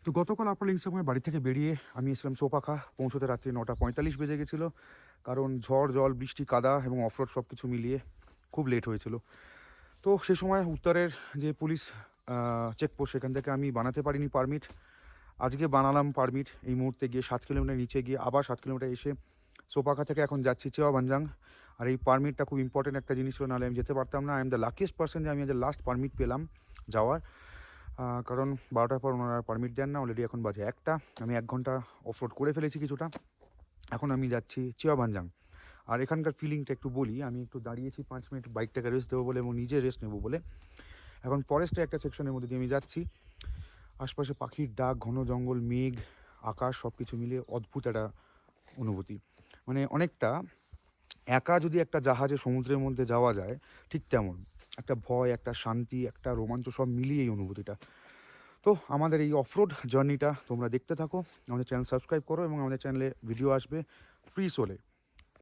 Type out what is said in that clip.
তো গতকাল আপনার সময় বাড়ি থেকে বেরিয়ে আমি এসেছিলাম সোপাখা, পৌঁছতে রাত্রি 9:45 বেজে গেছিলো। কারণ ঝড়, জল, বৃষ্টি, কাদা এবং অফরোড সব কিছু মিলিয়ে খুব লেট হয়েছিল। তো সে সময় উত্তরের যে পুলিশ চেকপোস্ট, সেখান থেকে আমি বানাতে পারিনি পারমিট। আজকে বানালাম পারমিট, এই মুহূর্তে গিয়ে 7 কিলোমিটার নিচে গিয়ে আবার 7 কিলোমিটার এসে সোপাখা থেকে এখন যাচ্ছি চেওয়াভাঞ্জাং। আর এই পারমিটটা খুব ইম্পর্টেন্ট একটা জিনিস ছিল, নাহলে আমি যেতে পারতাম না। I am the luckiest person যে আমি আজ লাস্ট পারমিট পেলাম যাওয়ার। কারণ 12টার পর ওনারা পারমিট দেন না। অলরেডি এখন বাজে 1টা, আমি 1 ঘন্টা অফরোড করে ফেলেছি কিছুটা। এখন আমি যাচ্ছি চেওয়াভাঞ্জাং। আর এখানকার ফিলিংটা একটু বলি। আমি একটু দাঁড়িয়েছি 5 মিনিট বাইকটাকে রেস্ট দেবো বলে এবং নিজে রেস্ট নেবো বলে। এখন ফরেস্টের একটা সেকশনের মধ্যে দিয়ে আমি যাচ্ছি। আশপাশে পাখির ডাক, ঘন জঙ্গল, মেঘ, আকাশ সব কিছু মিলিয়ে অদ্ভুত একটা অনুভূতি। মানে অনেকটা একা যদি একটা জাহাজে সমুদ্রের মধ্যে যাওয়া যায়, ঠিক তেমন একটা ভয়, একটা শান্তি, একটা রোমাঞ্চ সব মিলিয়ে এই অনুভূতিটা। তো আমাদের এই অফরোড জার্নিটা তোমরা দেখতে থাকো। আমাদের চ্যানেল সাবস্ক্রাইব করো এবং আমাদের চ্যানেলে ভিডিও আসবে ফ্রি সোলে।